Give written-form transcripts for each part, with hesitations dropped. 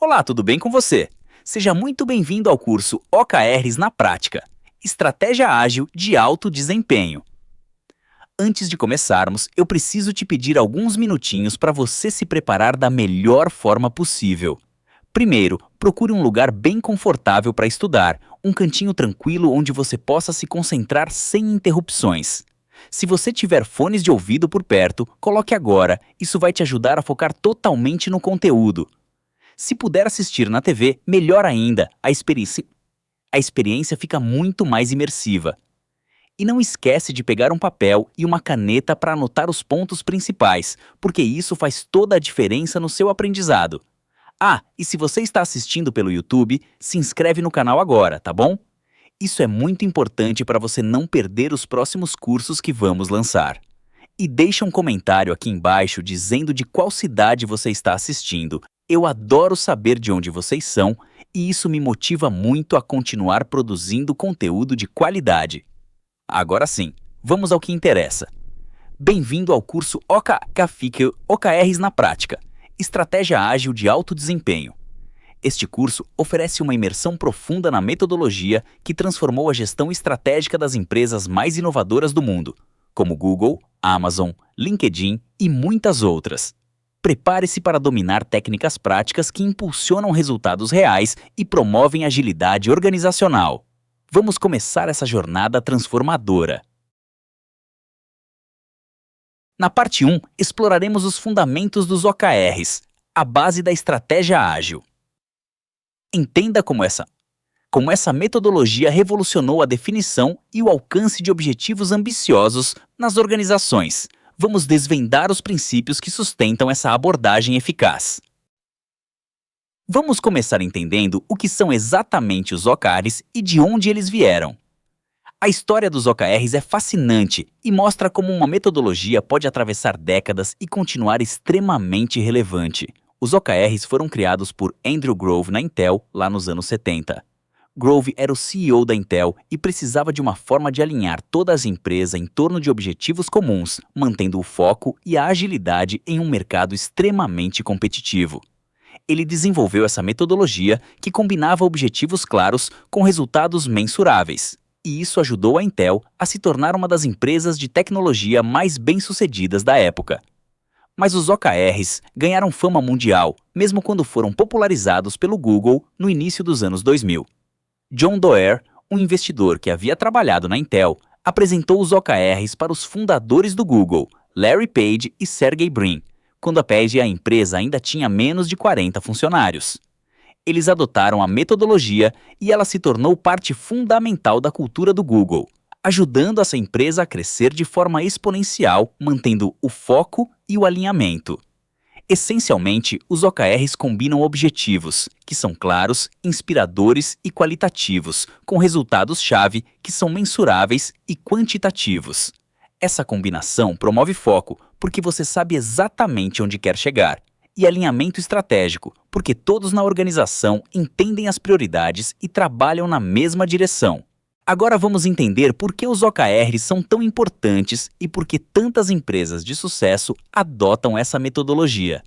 Olá, tudo bem com você? Seja muito bem-vindo ao curso OKRs na Prática, Estratégia Ágil de Alto Desempenho. Antes de começarmos, eu preciso te pedir alguns minutinhos para você se preparar da melhor forma possível. Primeiro, procure um lugar bem confortável para estudar, um cantinho tranquilo onde você possa se concentrar sem interrupções. Se você tiver fones de ouvido por perto, coloque agora, isso vai te ajudar a focar totalmente no conteúdo. Se puder assistir na TV, melhor ainda, a experiência fica muito mais imersiva. E não esquece de pegar um papel e uma caneta para anotar os pontos principais, porque isso faz toda a diferença no seu aprendizado. Ah, e se você está assistindo pelo YouTube, se inscreve no canal agora, tá bom? Isso é muito importante para você não perder os próximos cursos que vamos lançar. E deixa um comentário aqui embaixo dizendo de qual cidade você está assistindo. Eu adoro saber de onde vocês são e isso me motiva muito a continuar produzindo conteúdo de qualidade. Agora sim, vamos ao que interessa. Bem-vindo ao curso OKRs na Prática, Estratégia Ágil de Alto Desempenho. Este curso oferece uma imersão profunda na metodologia que transformou a gestão estratégica das empresas mais inovadoras do mundo, como Google, Amazon, LinkedIn e muitas outras. Prepare-se para dominar técnicas práticas que impulsionam resultados reais e promovem agilidade organizacional. Vamos começar essa jornada transformadora. Na parte 1, exploraremos os fundamentos dos OKRs, a base da estratégia ágil. Entenda como essa metodologia revolucionou a definição e o alcance de objetivos ambiciosos nas organizações. Vamos desvendar os princípios que sustentam essa abordagem eficaz. Vamos começar entendendo o que são exatamente os OKRs e de onde eles vieram. A história dos OKRs é fascinante e mostra como uma metodologia pode atravessar décadas e continuar extremamente relevante. Os OKRs foram criados por Andrew Grove na Intel, lá nos anos 70. Grove era o CEO da Intel e precisava de uma forma de alinhar toda a empresa em torno de objetivos comuns, mantendo o foco e a agilidade em um mercado extremamente competitivo. Ele desenvolveu essa metodologia que combinava objetivos claros com resultados mensuráveis, e isso ajudou a Intel a se tornar uma das empresas de tecnologia mais bem-sucedidas da época. Mas os OKRs ganharam fama mundial, mesmo quando foram popularizados pelo Google no início dos anos 2000. John Doerr, um investidor que havia trabalhado na Intel, apresentou os OKRs para os fundadores do Google, Larry Page e Sergey Brin, quando a empresa ainda tinha menos de 40 funcionários. Eles adotaram a metodologia e ela se tornou parte fundamental da cultura do Google, ajudando essa empresa a crescer de forma exponencial, mantendo o foco e o alinhamento. Essencialmente, os OKRs combinam objetivos, que são claros, inspiradores e qualitativos, com resultados-chave que são mensuráveis e quantitativos. Essa combinação promove foco, porque você sabe exatamente onde quer chegar, e alinhamento estratégico, porque todos na organização entendem as prioridades e trabalham na mesma direção. Agora vamos entender por que os OKRs são tão importantes e por que tantas empresas de sucesso adotam essa metodologia.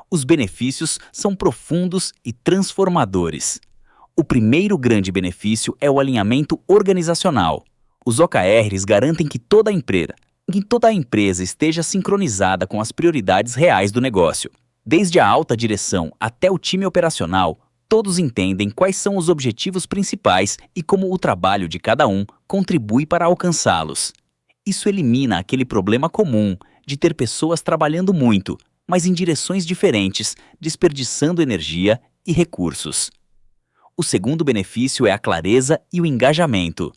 Os benefícios são profundos e transformadores. O primeiro grande benefício é o alinhamento organizacional. Os OKRs garantem que toda a empresa esteja sincronizada com as prioridades reais do negócio. Desde a alta direção até o time operacional, todos entendem quais são os objetivos principais e como o trabalho de cada um contribui para alcançá-los. Isso elimina aquele problema comum de ter pessoas trabalhando muito, mas em direções diferentes, desperdiçando energia e recursos. O segundo benefício é a clareza e o engajamento.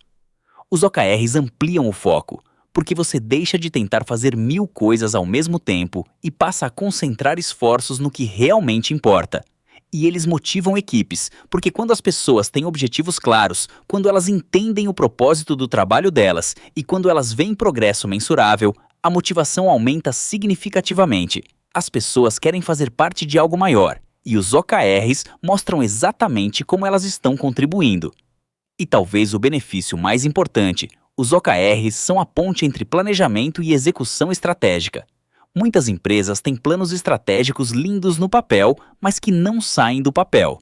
Os OKRs ampliam o foco, porque você deixa de tentar fazer 1000 coisas ao mesmo tempo e passa a concentrar esforços no que realmente importa. E eles motivam equipes, porque quando as pessoas têm objetivos claros, quando elas entendem o propósito do trabalho delas e quando elas veem progresso mensurável, a motivação aumenta significativamente. As pessoas querem fazer parte de algo maior, e os OKRs mostram exatamente como elas estão contribuindo. E talvez o benefício mais importante, os OKRs são a ponte entre planejamento e execução estratégica. Muitas empresas têm planos estratégicos lindos no papel, mas que não saem do papel.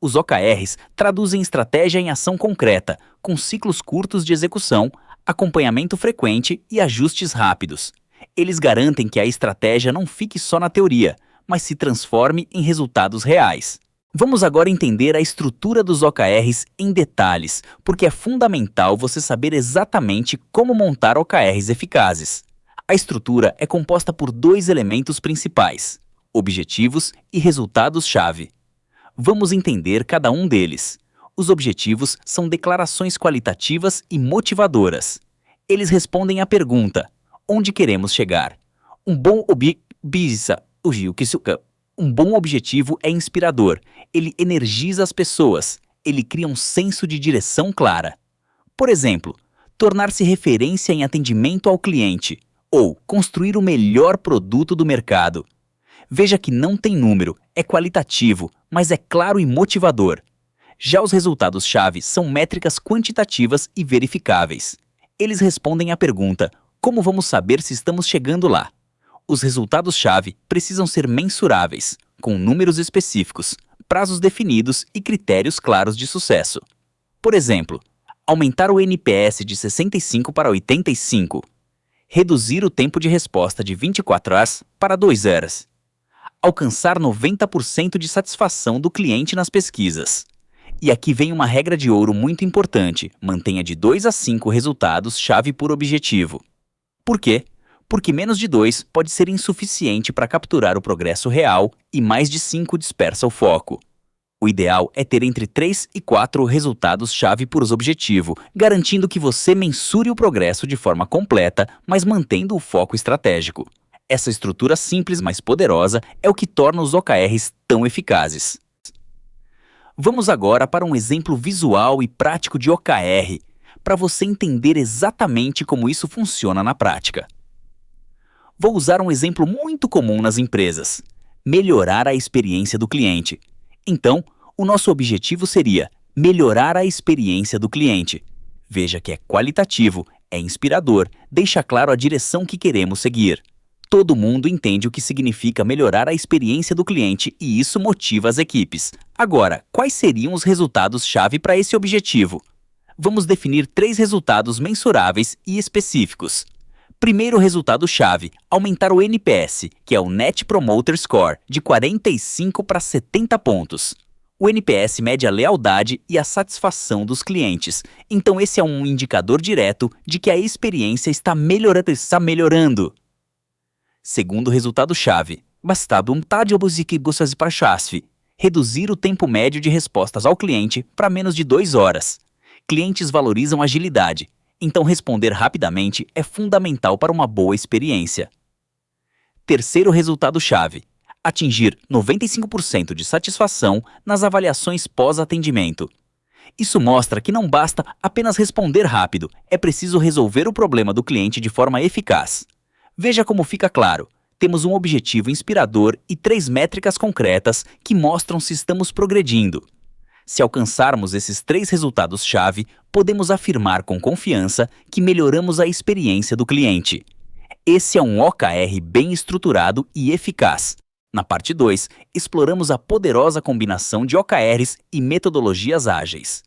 Os OKRs traduzem estratégia em ação concreta, com ciclos curtos de execução, acompanhamento frequente e ajustes rápidos. Eles garantem que a estratégia não fique só na teoria, mas se transforme em resultados reais. Vamos agora entender a estrutura dos OKRs em detalhes, porque é fundamental você saber exatamente como montar OKRs eficazes. A estrutura é composta por dois elementos principais: objetivos e resultados-chave. Vamos entender cada um deles. Os objetivos são declarações qualitativas e motivadoras. Eles respondem à pergunta: onde queremos chegar? Um bom objetivo é inspirador. Ele energiza as pessoas. Ele cria um senso de direção clara. Por exemplo, tornar-se referência em atendimento ao cliente ou construir o melhor produto do mercado. Veja que não tem número, é qualitativo, mas é claro e motivador. Já os resultados-chave são métricas quantitativas e verificáveis. Eles respondem à pergunta: como vamos saber se estamos chegando lá? Os resultados-chave precisam ser mensuráveis, com números específicos, prazos definidos e critérios claros de sucesso. Por exemplo, aumentar o NPS de 65 para 85, reduzir o tempo de resposta de 24 horas para 2 horas, alcançar 90% de satisfação do cliente nas pesquisas. E aqui vem uma regra de ouro muito importante: mantenha de 2 a 5 resultados-chave por objetivo. Por quê? Porque menos de 2 pode ser insuficiente para capturar o progresso real e mais de 5 dispersa o foco. O ideal é ter entre 3 e 4 resultados-chave por objetivo, garantindo que você mensure o progresso de forma completa, mas mantendo o foco estratégico. Essa estrutura simples, mas poderosa, é o que torna os OKRs tão eficazes. Vamos agora para um exemplo visual e prático de OKR, para você entender exatamente como isso funciona na prática. Vou usar um exemplo muito comum nas empresas: melhorar a experiência do cliente. Então, o nosso objetivo seria melhorar a experiência do cliente. Veja que é qualitativo, é inspirador, deixa claro a direção que queremos seguir. Todo mundo entende o que significa melhorar a experiência do cliente e isso motiva as equipes. Agora, quais seriam os resultados-chave para esse objetivo? Vamos definir 3 resultados mensuráveis e específicos. Primeiro resultado-chave: aumentar o NPS, que é o Net Promoter Score, de 45 para 70 pontos. O NPS mede a lealdade e a satisfação dos clientes, então esse é um indicador direto de que a experiência está melhorando. Segundo resultado-chave: reduzir o tempo médio de respostas ao cliente para menos de 2 horas. Clientes valorizam agilidade, então responder rapidamente é fundamental para uma boa experiência. Terceiro resultado-chave: atingir 95% de satisfação nas avaliações pós-atendimento. Isso mostra que não basta apenas responder rápido, é preciso resolver o problema do cliente de forma eficaz. Veja como fica claro: temos um objetivo inspirador e 3 métricas concretas que mostram se estamos progredindo. Se alcançarmos esses 3 resultados-chave, podemos afirmar com confiança que melhoramos a experiência do cliente. Esse é um OKR bem estruturado e eficaz. Na parte 2, exploramos a poderosa combinação de OKRs e metodologias ágeis.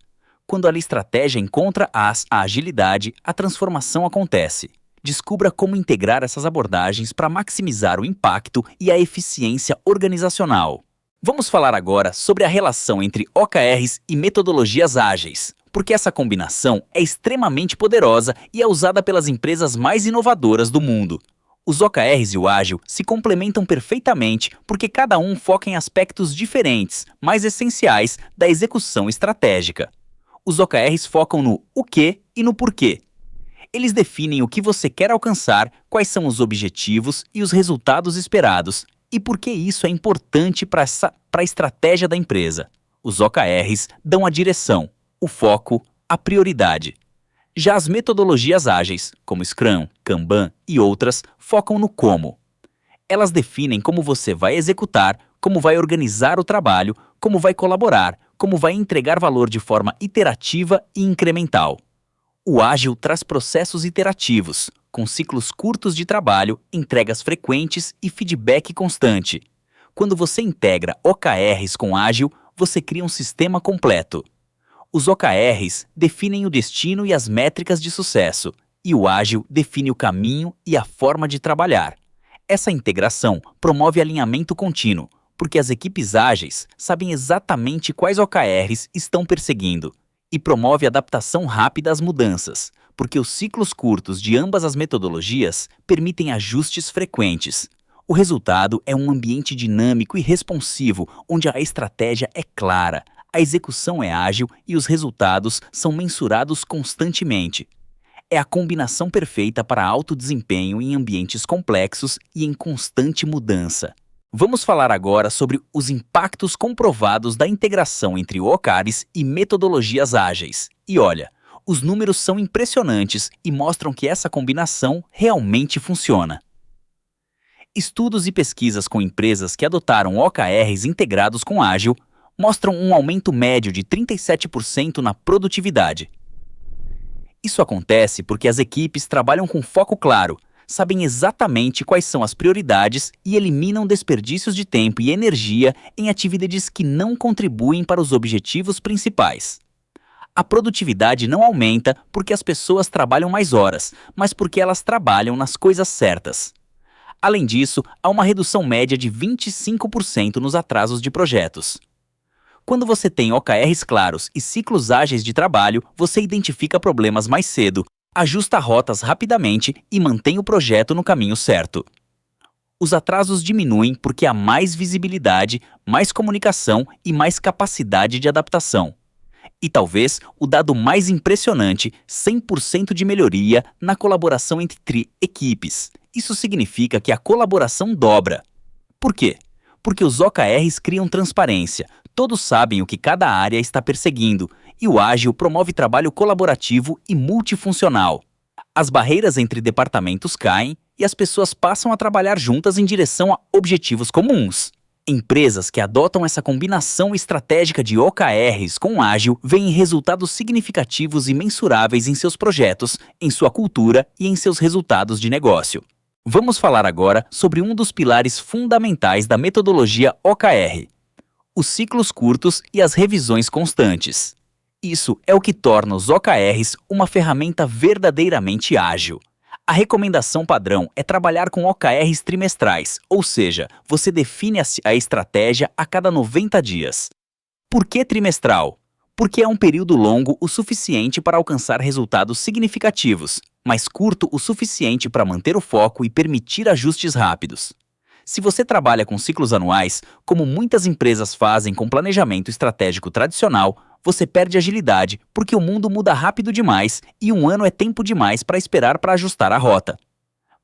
Quando a estratégia encontra a agilidade, a transformação acontece. Descubra como integrar essas abordagens para maximizar o impacto e a eficiência organizacional. Vamos falar agora sobre a relação entre OKRs e metodologias ágeis, porque essa combinação é extremamente poderosa e é usada pelas empresas mais inovadoras do mundo. Os OKRs e o ágil se complementam perfeitamente porque cada um foca em aspectos diferentes, mas essenciais, da execução estratégica. Os OKRs focam no o que e no porquê. Eles definem o que você quer alcançar, quais são os objetivos e os resultados esperados, e por que isso é importante para a estratégia da empresa. Os OKRs dão a direção, o foco, a prioridade. Já as metodologias ágeis, como Scrum, Kanban e outras, focam no como. Elas definem como você vai executar, como vai organizar o trabalho, como vai colaborar, como vai entregar valor de forma iterativa e incremental. O ágil traz processos iterativos, com ciclos curtos de trabalho, entregas frequentes e feedback constante. Quando você integra OKRs com ágil, você cria um sistema completo. Os OKRs definem o destino e as métricas de sucesso, e o ágil define o caminho e a forma de trabalhar. Essa integração promove alinhamento contínuo, porque as equipes ágeis sabem exatamente quais OKRs estão perseguindo, e promove adaptação rápida às mudanças, porque os ciclos curtos de ambas as metodologias permitem ajustes frequentes. O resultado é um ambiente dinâmico e responsivo, onde a estratégia é clara, a execução é ágil e os resultados são mensurados constantemente. É a combinação perfeita para alto desempenho em ambientes complexos e em constante mudança. Vamos falar agora sobre os impactos comprovados da integração entre OKRs e metodologias ágeis. E olha, os números são impressionantes e mostram que essa combinação realmente funciona. Estudos e pesquisas com empresas que adotaram OKRs integrados com ágil mostram um aumento médio de 37% na produtividade. Isso acontece porque as equipes trabalham com foco claro, sabem exatamente quais são as prioridades e eliminam desperdícios de tempo e energia em atividades que não contribuem para os objetivos principais. A produtividade não aumenta porque as pessoas trabalham mais horas, mas porque elas trabalham nas coisas certas. Além disso, há uma redução média de 25% nos atrasos de projetos. Quando você tem OKRs claros e ciclos ágeis de trabalho, você identifica problemas mais cedo, ajusta rotas rapidamente e mantém o projeto no caminho certo. Os atrasos diminuem porque há mais visibilidade, mais comunicação e mais capacidade de adaptação. E talvez o dado mais impressionante, 100% de melhoria na colaboração entre equipes. Isso significa que a colaboração dobra. Por quê? Porque os OKRs criam transparência, todos sabem o que cada área está perseguindo, e o ágil promove trabalho colaborativo e multifuncional. As barreiras entre departamentos caem e as pessoas passam a trabalhar juntas em direção a objetivos comuns. Empresas que adotam essa combinação estratégica de OKRs com ágil veem resultados significativos e mensuráveis em seus projetos, em sua cultura e em seus resultados de negócio. Vamos falar agora sobre um dos pilares fundamentais da metodologia OKR: os ciclos curtos e as revisões constantes. Isso é o que torna os OKRs uma ferramenta verdadeiramente ágil. A recomendação padrão é trabalhar com OKRs trimestrais, ou seja, você define a estratégia a cada 90 dias. Por que trimestral? Porque é um período longo o suficiente para alcançar resultados significativos, mas curto o suficiente para manter o foco e permitir ajustes rápidos. Se você trabalha com ciclos anuais, como muitas empresas fazem com planejamento estratégico tradicional, você perde agilidade porque o mundo muda rápido demais e um ano é tempo demais para esperar para ajustar a rota.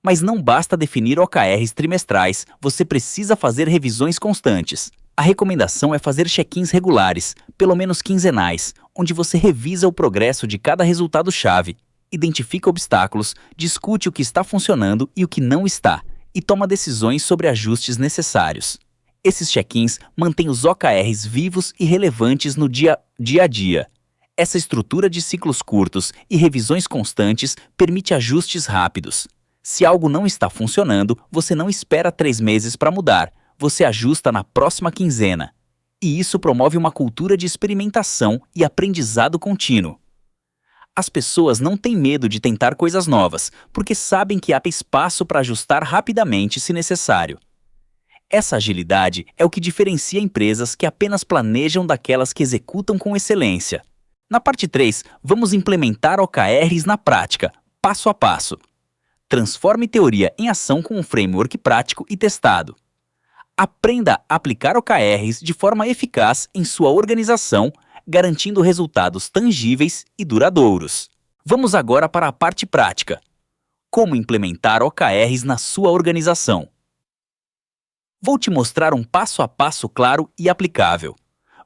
Mas não basta definir OKRs trimestrais, você precisa fazer revisões constantes. A recomendação é fazer check-ins regulares, pelo menos quinzenais, onde você revisa o progresso de cada resultado-chave, identifica obstáculos, discute o que está funcionando e o que não está, e toma decisões sobre ajustes necessários. Esses check-ins mantêm os OKRs vivos e relevantes no dia a dia. Essa estrutura de ciclos curtos e revisões constantes permite ajustes rápidos. Se algo não está funcionando, você não espera 3 meses para mudar, você ajusta na próxima quinzena. E isso promove uma cultura de experimentação e aprendizado contínuo. As pessoas não têm medo de tentar coisas novas, porque sabem que há espaço para ajustar rapidamente se necessário. Essa agilidade é o que diferencia empresas que apenas planejam daquelas que executam com excelência. Na parte 3, vamos implementar OKRs na prática, passo a passo. Transforme teoria em ação com um framework prático e testado. Aprenda a aplicar OKRs de forma eficaz em sua organização, garantindo resultados tangíveis e duradouros. Vamos agora para a parte prática. Como implementar OKRs na sua organização? Vou te mostrar um passo a passo claro e aplicável.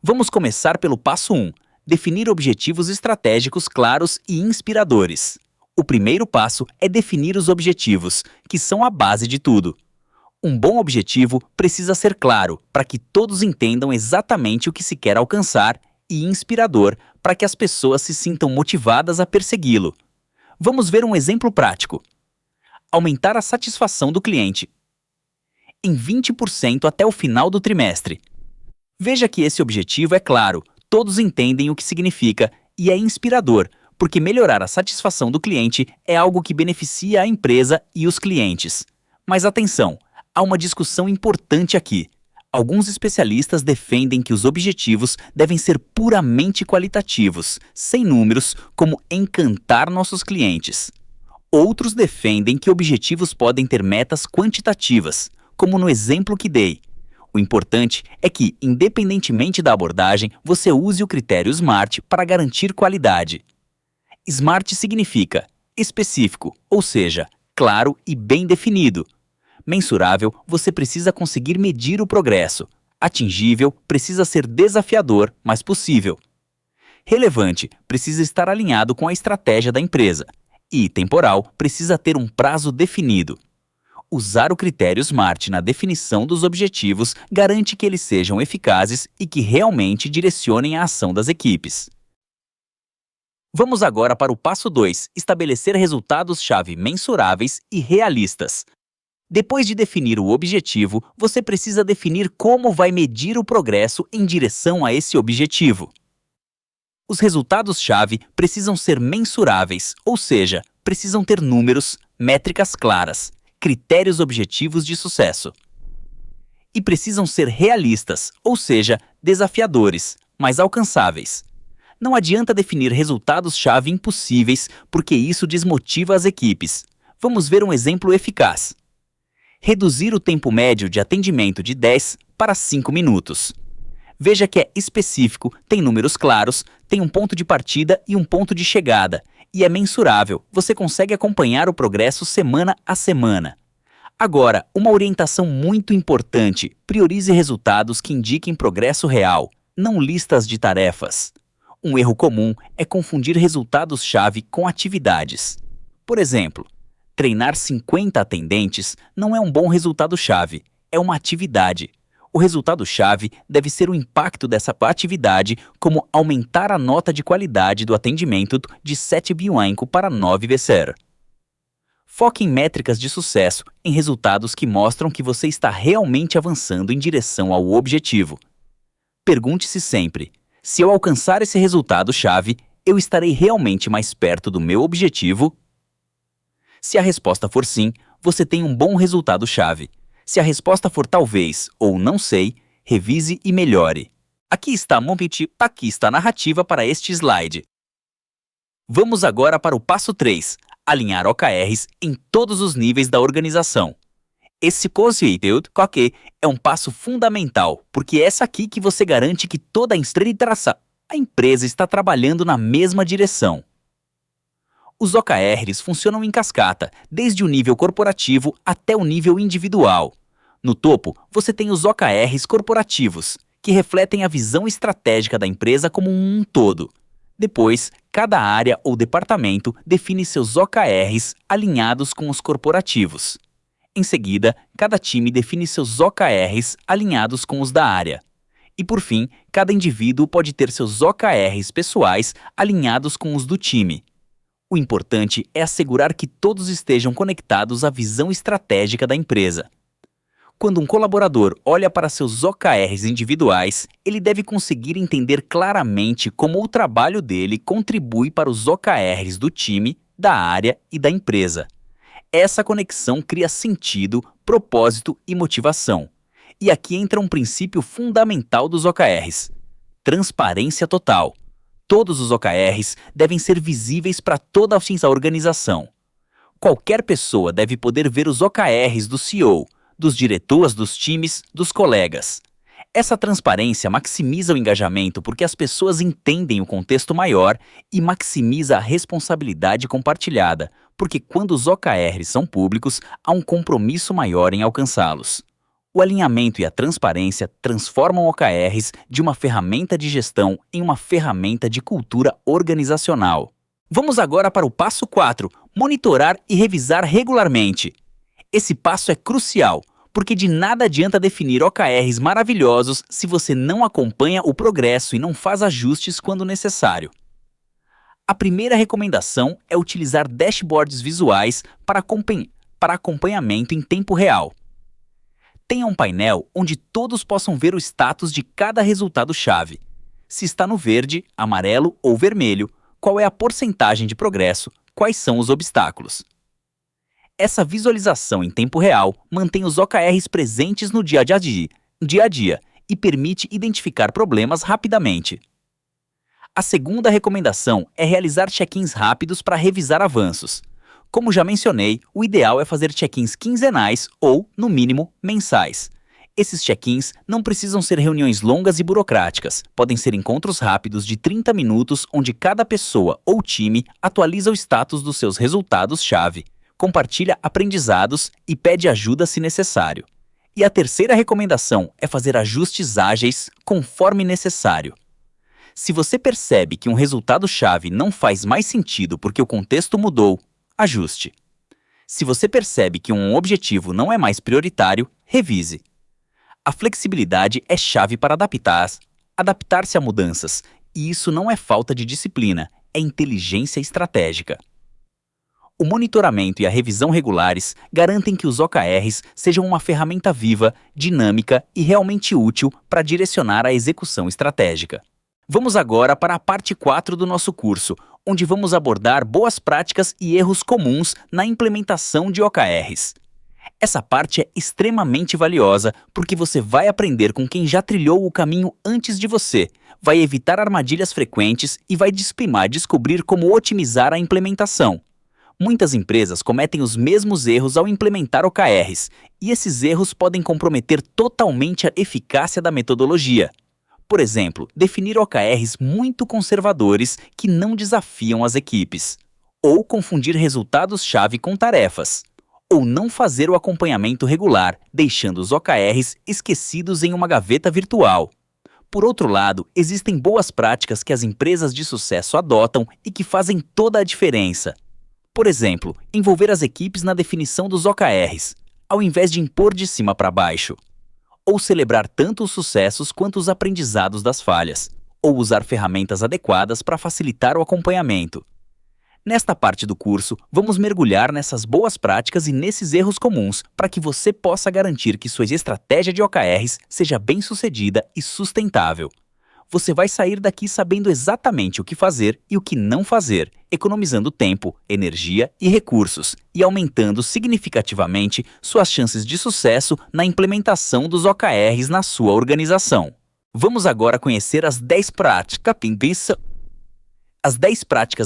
Vamos começar pelo passo 1, definir objetivos estratégicos claros e inspiradores. O primeiro passo é definir os objetivos, que são a base de tudo. Um bom objetivo precisa ser claro para que todos entendam exatamente o que se quer alcançar e inspirador para que as pessoas se sintam motivadas a persegui-lo. Vamos ver um exemplo prático. Aumentar a satisfação do cliente em 20% até o final do trimestre. Veja que esse objetivo é claro, todos entendem o que significa e é inspirador, porque melhorar a satisfação do cliente é algo que beneficia a empresa e os clientes. Mas atenção, há uma discussão importante aqui. Alguns especialistas defendem que os objetivos devem ser puramente qualitativos, sem números, como encantar nossos clientes. Outros defendem que objetivos podem ter metas quantitativas, como no exemplo que dei. O importante é que, independentemente da abordagem, você use o critério SMART para garantir qualidade. SMART significa específico, ou seja, claro e bem definido. Mensurável, você precisa conseguir medir o progresso. Atingível, precisa ser desafiador, mas possível. Relevante, precisa estar alinhado com a estratégia da empresa. E temporal, precisa ter um prazo definido. Usar o critério SMART na definição dos objetivos garante que eles sejam eficazes e que realmente direcionem a ação das equipes. Vamos agora para o passo 2, estabelecer resultados-chave mensuráveis e realistas. Depois de definir o objetivo, você precisa definir como vai medir o progresso em direção a esse objetivo. Os resultados-chave precisam ser mensuráveis, ou seja, precisam ter números, métricas claras, critérios objetivos de sucesso. E precisam ser realistas, ou seja, desafiadores, mas alcançáveis. Não adianta definir resultados-chave impossíveis, porque isso desmotiva as equipes. Vamos ver um exemplo eficaz. Reduzir o tempo médio de atendimento de 10 para 5 minutos. Veja que é específico, tem números claros, tem um ponto de partida e um ponto de chegada, e é mensurável, você consegue acompanhar o progresso semana a semana. Agora, uma orientação muito importante: priorize resultados que indiquem progresso real, não listas de tarefas. Um erro comum é confundir resultados-chave com atividades. Por exemplo, treinar 50 atendentes não é um bom resultado-chave, é uma atividade. O resultado-chave deve ser o impacto dessa atividade, como aumentar a nota de qualidade do atendimento de 7,5 para 9 BCR. Foque em métricas de sucesso, em resultados que mostram que você está realmente avançando em direção ao objetivo. Pergunte-se sempre: se eu alcançar esse resultado-chave, eu estarei realmente mais perto do meu objetivo? Se a resposta for sim, você tem um bom resultado-chave. Se a resposta for talvez ou não sei, revise e melhore. Aqui está a narrativa para este slide. Vamos agora para o passo 3, alinhar OKRs em todos os níveis da organização. Esse conceito é um passo fundamental, porque é aqui que você garante que toda a empresa está trabalhando na mesma direção. Os OKRs funcionam em cascata, desde o nível corporativo até o nível individual. No topo, você tem os OKRs corporativos, que refletem a visão estratégica da empresa como um todo. Depois, cada área ou departamento define seus OKRs alinhados com os corporativos. Em seguida, cada time define seus OKRs alinhados com os da área. E por fim, cada indivíduo pode ter seus OKRs pessoais alinhados com os do time. O importante é assegurar que todos estejam conectados à visão estratégica da empresa. Quando um colaborador olha para seus OKRs individuais, ele deve conseguir entender claramente como o trabalho dele contribui para os OKRs do time, da área e da empresa. Essa conexão cria sentido, propósito e motivação. E aqui entra um princípio fundamental dos OKRs: transparência total. Todos os OKRs devem ser visíveis para toda a organização. Qualquer pessoa deve poder ver os OKRs do CEO, dos diretores dos times, dos colegas. Essa transparência maximiza o engajamento porque as pessoas entendem o contexto maior e maximiza a responsabilidade compartilhada, porque quando os OKRs são públicos, há um compromisso maior em alcançá-los. O alinhamento e a transparência transformam OKRs de uma ferramenta de gestão em uma ferramenta de cultura organizacional. Vamos agora para o passo 4, monitorar e revisar regularmente. Esse passo é crucial, porque de nada adianta definir OKRs maravilhosos se você não acompanha o progresso e não faz ajustes quando necessário. A primeira recomendação é utilizar dashboards visuais para acompanhamento em tempo real. Tenha um painel onde todos possam ver o status de cada resultado-chave. Se está no verde, amarelo ou vermelho, qual é a porcentagem de progresso, quais são os obstáculos. Essa visualização em tempo real mantém os OKRs presentes no dia a dia e permite identificar problemas rapidamente. A segunda recomendação é realizar check-ins rápidos para revisar avanços. Como já mencionei, o ideal é fazer check-ins quinzenais ou, no mínimo, mensais. Esses check-ins não precisam ser reuniões longas e burocráticas, podem ser encontros rápidos de 30 minutos onde cada pessoa ou time atualiza o status dos seus resultados-chave, compartilha aprendizados e pede ajuda se necessário. E a terceira recomendação é fazer ajustes ágeis conforme necessário. Se você percebe que um resultado-chave não faz mais sentido porque o contexto mudou, ajuste. Se você percebe que um objetivo não é mais prioritário, revise. A flexibilidade é chave para adaptar-se a mudanças, e isso não é falta de disciplina, é inteligência estratégica. O monitoramento e a revisão regulares garantem que os OKRs sejam uma ferramenta viva, dinâmica e realmente útil para direcionar a execução estratégica. Vamos agora para a parte 4 do nosso curso, onde vamos abordar boas práticas e erros comuns na implementação de OKRs. Essa parte é extremamente valiosa porque você vai aprender com quem já trilhou o caminho antes de você, vai evitar armadilhas frequentes e vai descobrir como otimizar a implementação. Muitas empresas cometem os mesmos erros ao implementar OKRs, e esses erros podem comprometer totalmente a eficácia da metodologia. Por exemplo, definir OKRs muito conservadores que não desafiam as equipes, ou confundir resultados-chave com tarefas, ou não fazer o acompanhamento regular, deixando os OKRs esquecidos em uma gaveta virtual. Por outro lado, existem boas práticas que as empresas de sucesso adotam e que fazem toda a diferença. Por exemplo, envolver as equipes na definição dos OKRs, ao invés de impor de cima para baixo. Ou celebrar tanto os sucessos quanto os aprendizados das falhas, ou usar ferramentas adequadas para facilitar o acompanhamento. Nesta parte do curso, vamos mergulhar nessas boas práticas e nesses erros comuns para que você possa garantir que sua estratégia de OKRs seja bem-sucedida e sustentável. Você vai sair daqui sabendo exatamente o que fazer e o que não fazer, economizando tempo, energia e recursos e aumentando significativamente suas chances de sucesso na implementação dos OKRs na sua organização. Vamos agora conhecer as 10 práticas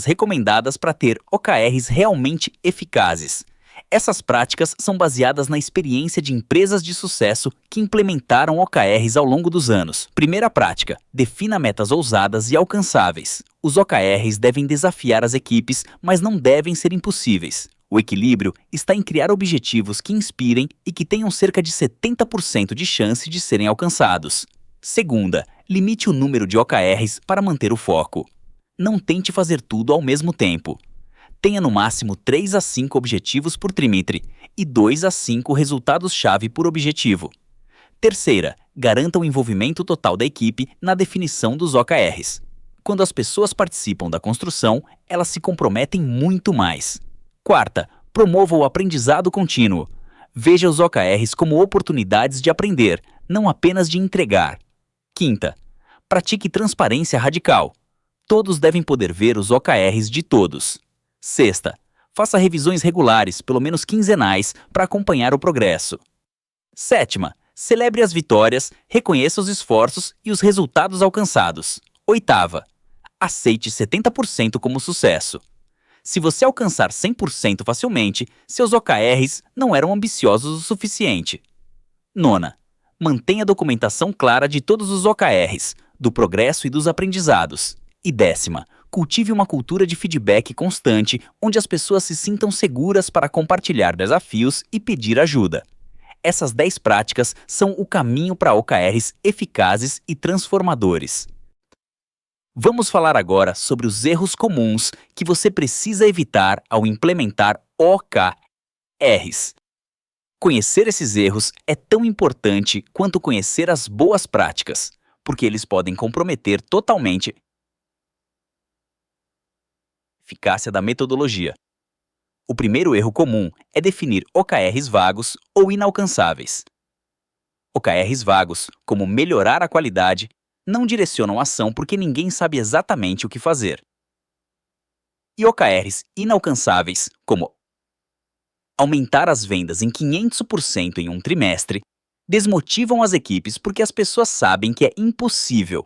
recomendadas para ter OKRs realmente eficazes. Essas práticas são baseadas na experiência de empresas de sucesso que implementaram OKRs ao longo dos anos. Primeira prática: defina metas ousadas e alcançáveis. Os OKRs devem desafiar as equipes, mas não devem ser impossíveis. O equilíbrio está em criar objetivos que inspirem e que tenham cerca de 70% de chance de serem alcançados. Segunda, limite o número de OKRs para manter o foco. Não tente fazer tudo ao mesmo tempo. Tenha no máximo 3 a 5 objetivos por trimestre e 2 a 5 resultados-chave por objetivo. Terceira, garanta o envolvimento total da equipe na definição dos OKRs. Quando as pessoas participam da construção, elas se comprometem muito mais. Quarta, promova o aprendizado contínuo. Veja os OKRs como oportunidades de aprender, não apenas de entregar. Quinta, pratique transparência radical. Todos devem poder ver os OKRs de todos. Sexta, faça revisões regulares, pelo menos quinzenais, para acompanhar o progresso. Sétima, celebre as vitórias, reconheça os esforços e os resultados alcançados. Oitava, aceite 70% como sucesso. Se você alcançar 100% facilmente, seus OKRs não eram ambiciosos o suficiente. Nona, mantenha a documentação clara de todos os OKRs, do progresso e dos aprendizados. E décima, cultive uma cultura de feedback constante onde as pessoas se sintam seguras para compartilhar desafios e pedir ajuda. Essas 10 práticas são o caminho para OKRs eficazes e transformadores. Vamos falar agora sobre os erros comuns que você precisa evitar ao implementar OKRs. Conhecer esses erros é tão importante quanto conhecer as boas práticas, porque eles podem comprometer totalmente eficácia da metodologia. O primeiro erro comum é definir OKRs vagos ou inalcançáveis. OKRs vagos, como melhorar a qualidade, não direcionam a ação porque ninguém sabe exatamente o que fazer. E OKRs inalcançáveis, como aumentar as vendas em 500% em um trimestre, desmotivam as equipes porque as pessoas sabem que é impossível.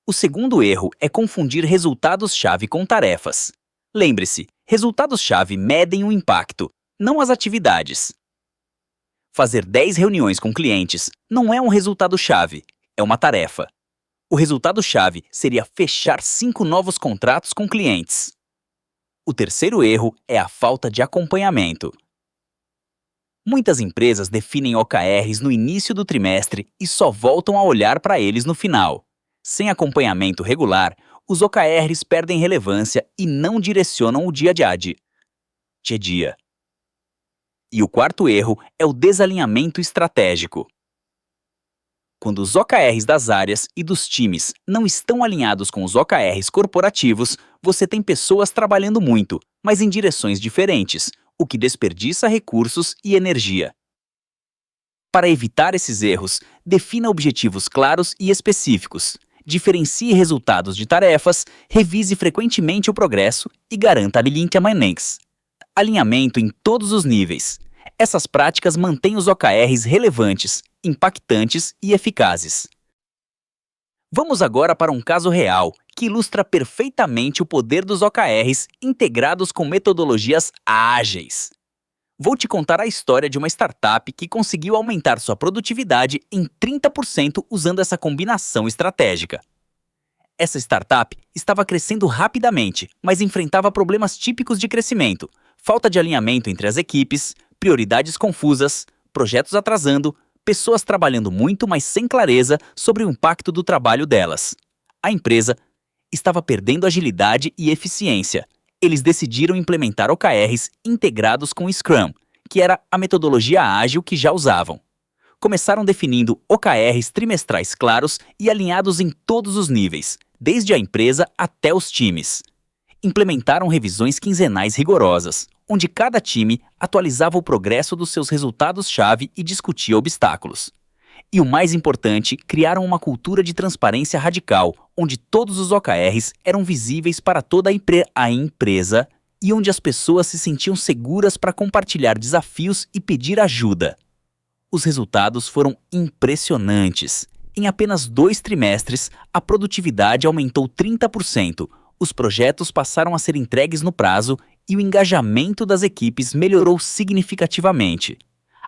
O segundo erro é confundir resultados-chave com tarefas. Lembre-se, resultados-chave medem o impacto, não as atividades. Fazer 10 reuniões com clientes não é um resultado-chave, é uma tarefa. O resultado-chave seria fechar 5 novos contratos com clientes. O terceiro erro é a falta de acompanhamento. Muitas empresas definem OKRs no início do trimestre e só voltam a olhar para eles no final. Sem acompanhamento regular, os OKRs perdem relevância e não direcionam o dia a dia. E o quarto erro é o desalinhamento estratégico. Quando os OKRs das áreas e dos times não estão alinhados com os OKRs corporativos, você tem pessoas trabalhando muito, mas em direções diferentes, o que desperdiça recursos e energia. Para evitar esses erros, defina objetivos claros e específicos, diferencie resultados de tarefas, revise frequentemente o progresso e garanta alinhamento em todos os níveis. Essas práticas mantêm os OKRs relevantes, impactantes e eficazes. Vamos agora para um caso real que ilustra perfeitamente o poder dos OKRs integrados com metodologias ágeis. Vou te contar a história de uma startup que conseguiu aumentar sua produtividade em 30% usando essa combinação estratégica. Essa startup estava crescendo rapidamente, mas enfrentava problemas típicos de crescimento: falta de alinhamento entre as equipes, prioridades confusas, projetos atrasando, pessoas trabalhando muito, mas sem clareza sobre o impacto do trabalho delas. A empresa estava perdendo agilidade e eficiência. Eles decidiram implementar OKRs integrados com Scrum, que era a metodologia ágil que já usavam. Começaram definindo OKRs trimestrais claros e alinhados em todos os níveis, desde a empresa até os times. Implementaram revisões quinzenais rigorosas, onde cada time atualizava o progresso dos seus resultados-chave e discutia obstáculos. E o mais importante, criaram uma cultura de transparência radical, onde todos os OKRs eram visíveis para toda a empresa e onde as pessoas se sentiam seguras para compartilhar desafios e pedir ajuda. Os resultados foram impressionantes. Em apenas 2 trimestres, a produtividade aumentou 30%, os projetos passaram a ser entregues no prazo e o engajamento das equipes melhorou significativamente.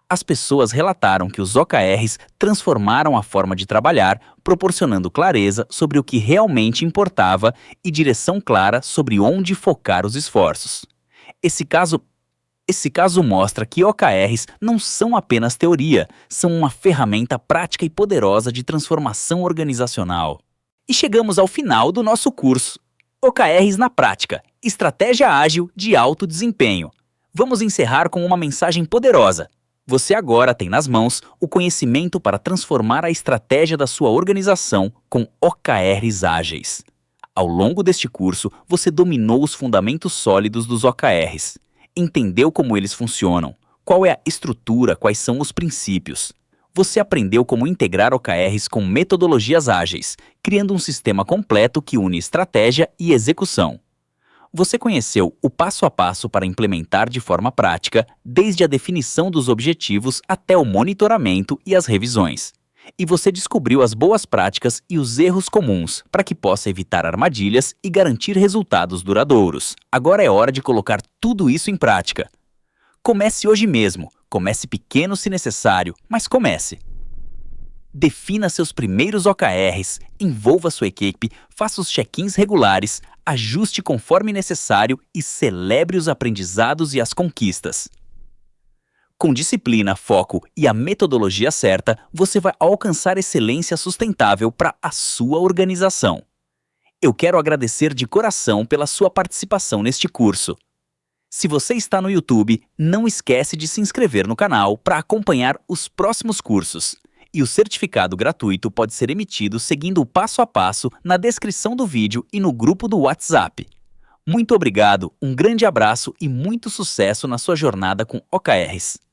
As pessoas relataram que os OKRs transformaram a forma de trabalhar, proporcionando clareza sobre o que realmente importava e direção clara sobre onde focar os esforços. Esse caso mostra que OKRs não são apenas teoria, são uma ferramenta prática e poderosa de transformação organizacional. E chegamos ao final do nosso curso. OKRs na prática, estratégia ágil de alto desempenho. Vamos encerrar com uma mensagem poderosa. Você agora tem nas mãos o conhecimento para transformar a estratégia da sua organização com OKRs ágeis. Ao longo deste curso, você dominou os fundamentos sólidos dos OKRs, entendeu como eles funcionam, qual é a estrutura, quais são os princípios. Você aprendeu como integrar OKRs com metodologias ágeis, criando um sistema completo que une estratégia e execução. Você conheceu o passo a passo para implementar de forma prática, desde a definição dos objetivos até o monitoramento e as revisões. E você descobriu as boas práticas e os erros comuns para que possa evitar armadilhas e garantir resultados duradouros. Agora é hora de colocar tudo isso em prática. Comece hoje mesmo. Comece pequeno se necessário, mas comece. Defina seus primeiros OKRs, envolva sua equipe, faça os check-ins regulares, ajuste conforme necessário e celebre os aprendizados e as conquistas. Com disciplina, foco e a metodologia certa, você vai alcançar excelência sustentável para a sua organização. Eu quero agradecer de coração pela sua participação neste curso. Se você está no YouTube, não esquece de se inscrever no canal para acompanhar os próximos cursos. E o certificado gratuito pode ser emitido seguindo o passo a passo na descrição do vídeo e no grupo do WhatsApp. Muito obrigado, um grande abraço e muito sucesso na sua jornada com OKRs.